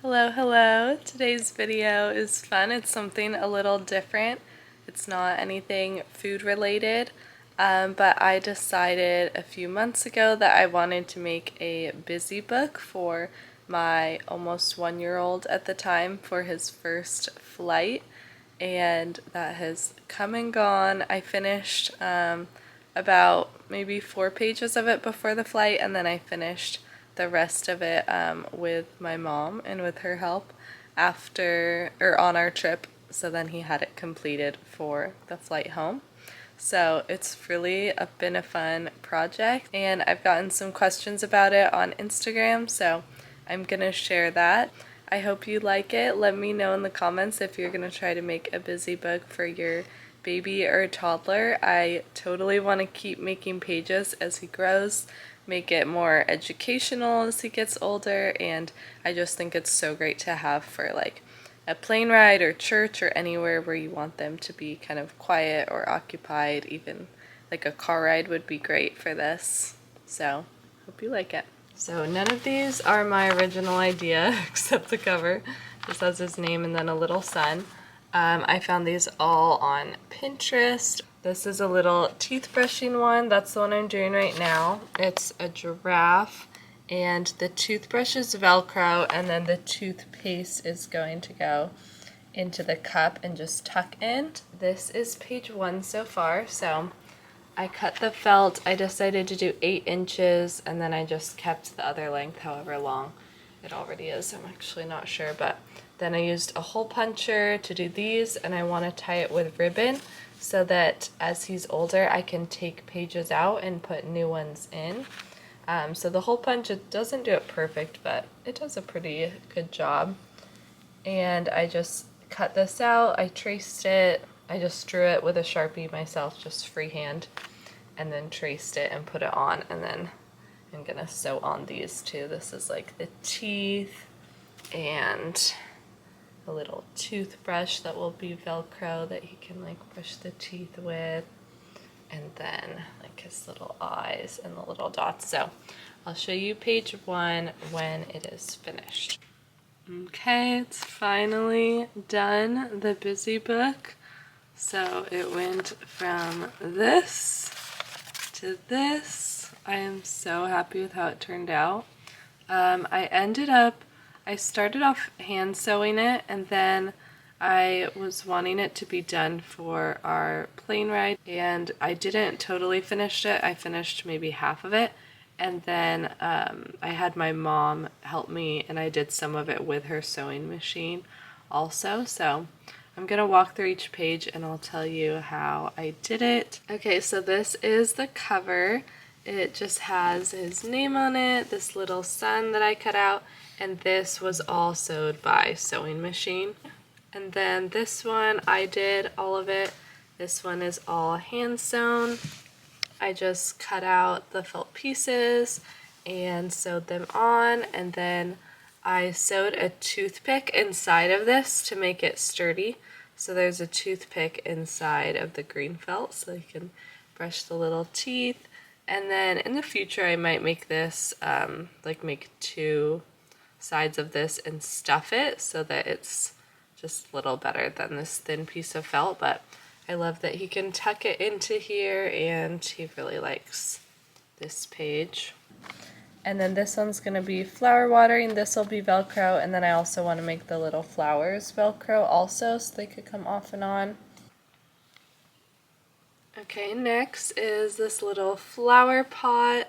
Hello, hello. Today's video is fun. It's something a little different. It's not anything food related, but I decided a few months ago that I wanted to make a busy book for my almost 1-year-old at the time for his first flight, and that has come and gone. I finished about maybe 4 pages of it before the flight, and then I finished the rest of it with my mom and with her help after or on our trip. So then he had it completed for the flight home. So it's really been a fun project, and I've gotten some questions about it on Instagram, so I'm gonna share that. I hope you like it. Let me know in the comments if you're gonna try to make a busy book for your baby or toddler. I totally want to keep making pages as he grows, make it more educational as he gets older, and I just think it's so great to have for like a plane ride or church or anywhere where you want them to be kind of quiet or occupied. Even like a car ride would be great for this. So hope you like it. So none of these are my original idea except the cover. This has his name and then a little sun. I found these all on Pinterest. This is a little teeth brushing one. That's the one I'm doing right now. It's a giraffe, and the toothbrush is Velcro, and then the toothpaste is going to go into the cup and just tuck in. This is page 1 so far, so I cut the felt. I decided to do 8 inches, and then I just kept the other length however long it already is. I'm actually not sure, but then I used a hole puncher to do these, and I want to tie it with ribbon so that as he's older I can take pages out and put new ones in. So the hole punch, it doesn't do it perfect, but it does a pretty good job. And I just cut this out, I traced it, I just drew it with a Sharpie myself, just freehand, and then traced it and put it on, and then I'm gonna sew on these too. This is like the teeth and a little toothbrush that will be Velcro that he can like brush the teeth with, and then like his little eyes and the little dots. So I'll show you page 1 when it is finished. Okay, it's finally done, the busy book. So it went from this to this. I am so happy with how it turned out. I started off hand sewing it, and then I was wanting it to be done for our plane ride, and I didn't totally finish it. I finished maybe half of it, and then I had my mom help me, and I did some of it with her sewing machine also. So I'm gonna walk through each page and I'll tell you how I did it. Okay, so this is the cover. It just has his name on it, this little sun that I cut out, and this was all sewed by sewing machine. And then this one, I did all of it. This one is all hand sewn. I just cut out the felt pieces and sewed them on, and then I sewed a toothpick inside of this to make it sturdy. So there's a toothpick inside of the green felt so you can brush the little teeth. And then in the future I might make this, like make 2 sides of this and stuff it so that it's just a little better than this thin piece of felt. But I love that he can tuck it into here, and he really likes this page. And then this one's going to be flower watering, this will be Velcro, and then I also want to make the little flowers Velcro also so they could come off and on. Okay, next is this little flower pot.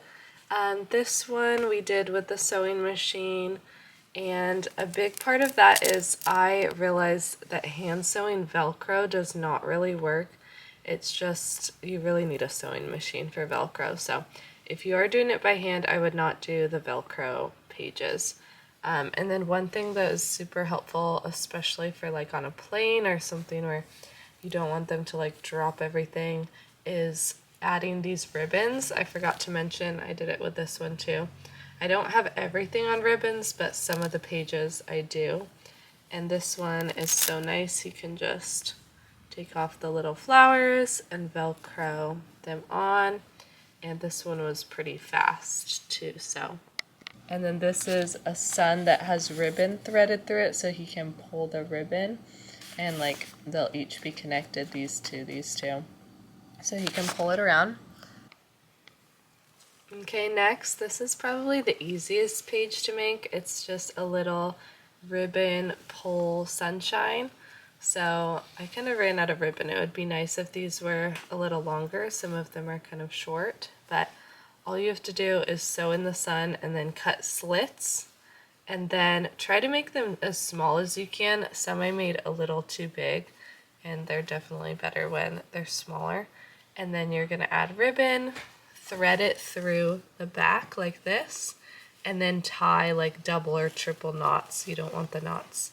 This one we did with the sewing machine, and a big part of that is I realized that hand sewing Velcro does not really work. It's just, you really need a sewing machine for Velcro. So if you are doing it by hand, I would not do the Velcro pages. And then one thing that is super helpful, especially for like on a plane or something where you don't want them to like drop everything, is adding these ribbons. I forgot to mention, I did it with this one too. I don't have everything on ribbons, but some of the pages I do. And this one is so nice, you can just take off the little flowers and Velcro them on. And this one was pretty fast too, so And then this is a sun that has ribbon threaded through it so he can pull the ribbon. And like they'll each be connected, these two. So he can pull it around. Okay, next, this is probably the easiest page to make. It's just a little ribbon pull sunshine. So I kind of ran out of ribbon. It would be nice if these were a little longer. Some of them are kind of short, but all you have to do is sew in the sun and then cut slits and then try to make them as small as you can. Some I made a little too big, and they're definitely better when they're smaller. And then you're gonna add ribbon, thread it through the back like this, and then tie like double or triple knots. You don't want the knots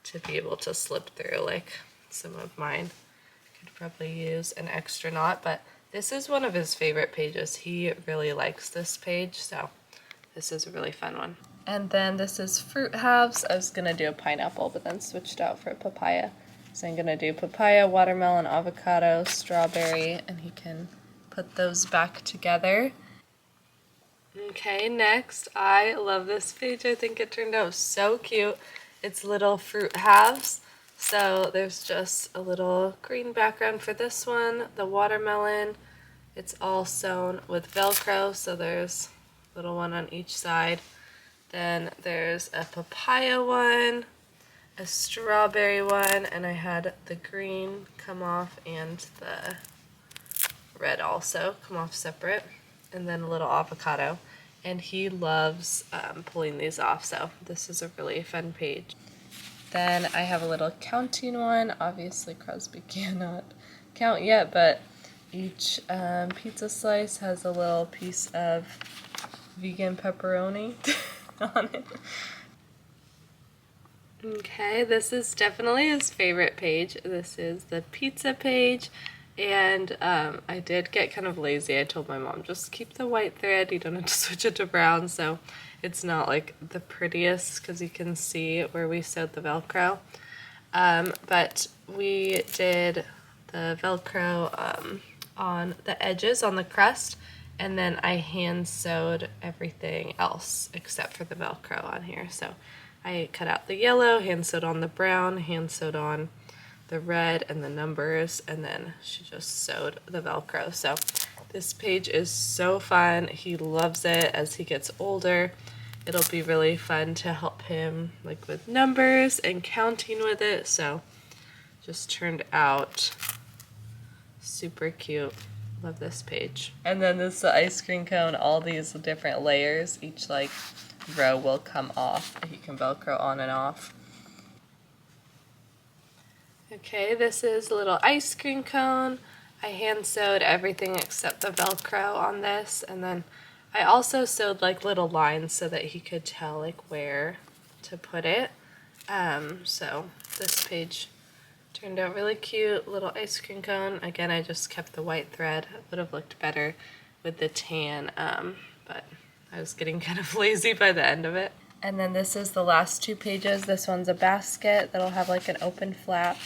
to be able to slip through like some of mine. Could probably use an extra knot, but this is one of his favorite pages. He really likes this page, so this is a really fun one. And then this is fruit halves. I was gonna do a pineapple, but then switched out for a papaya. So I'm gonna do papaya, watermelon, avocado, strawberry, and he can put those back together. Okay, next, I love this page. I think it turned out so cute. It's little fruit halves. So there's just a little green background for this one, the watermelon. It's all sewn with Velcro, so there's a little one on each side. Then there's a papaya one, a strawberry one, and I had the green come off and the red also come off separate, and then a little avocado. And he loves pulling these off, so this is a really fun page. Then I have a little counting one. Obviously Crosby cannot count yet, but each pizza slice has a little piece of vegan pepperoni on it. Okay, this is definitely his favorite page. This is the pizza page, and I did get kind of lazy. I told my mom, just keep the white thread, you don't have to switch it to brown, so it's not like the prettiest because you can see where we sewed the Velcro. But we did the Velcro on the edges, on the crust, and then I hand sewed everything else except for the Velcro on here. So I cut out the yellow, hand sewed on the brown, hand sewed on the red and the numbers, and then she just sewed the Velcro. So this page is so fun. He loves it as he gets older. It'll be really fun to help him like with numbers and counting with it. So just turned out super cute. Love this page. And then this is the ice cream cone, all these different layers. Each like row will come off. You can Velcro on and off. Okay, this is a little ice cream cone. I hand sewed everything except the Velcro on this, and then I also sewed like little lines so that he could tell like where to put it. So this page turned out really cute, little ice cream cone. Again, I just kept the white thread. It would have looked better with the tan, but I was getting kind of lazy by the end of it. And then this is the last two pages. This one's a basket that'll have like an open flap.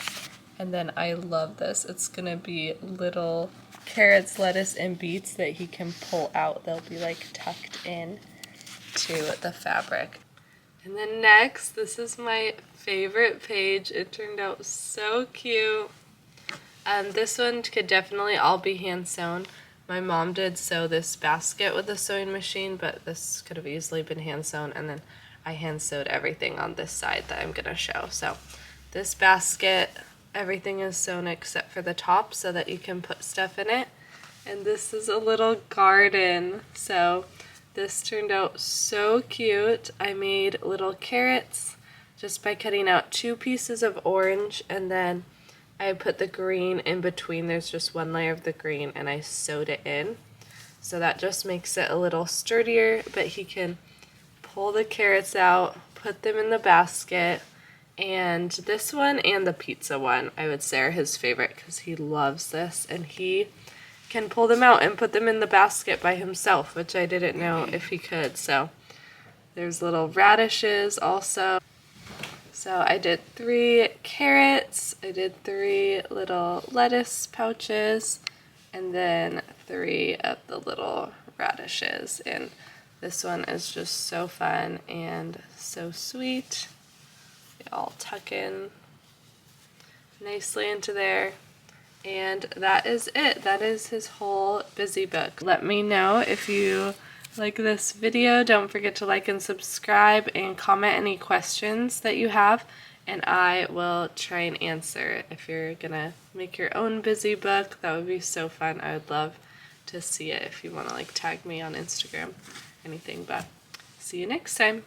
And then I love this. It's gonna be little carrots, lettuce, and beets that he can pull out. They'll be like tucked in to the fabric. And then next, this is my favorite page. It turned out so cute. This one could definitely all be hand sewn. My mom did sew this basket with a sewing machine, but this could have easily been hand sewn, and then I hand sewed everything on this side that I'm gonna show. So this basket, everything is sewn except for the top so that you can put stuff in it. And this is a little garden. So this turned out so cute. I made little carrots just by cutting out 2 pieces of orange, and then I put the green in between. There's just one layer of the green, and I sewed it in. So that just makes it a little sturdier, but he can pull the carrots out, put them in the basket, and this one and the pizza one I would say are his favorite because he loves this, and he can pull them out and put them in the basket by himself, which I didn't know if he could. So there's little radishes also. So I did 3 carrots, I did 3 little lettuce pouches, and then 3 of the little radishes. And This one is just so fun and so sweet. They all tuck in nicely into there. And that is it. That is his whole busy book. Let me know if you like this video. Don't forget to like and subscribe and comment any questions that you have, and I will try and answer. If you're gonna make your own busy book, that would be so fun. I would love to see it if you want to like tag me on Instagram, anything. But see you next time.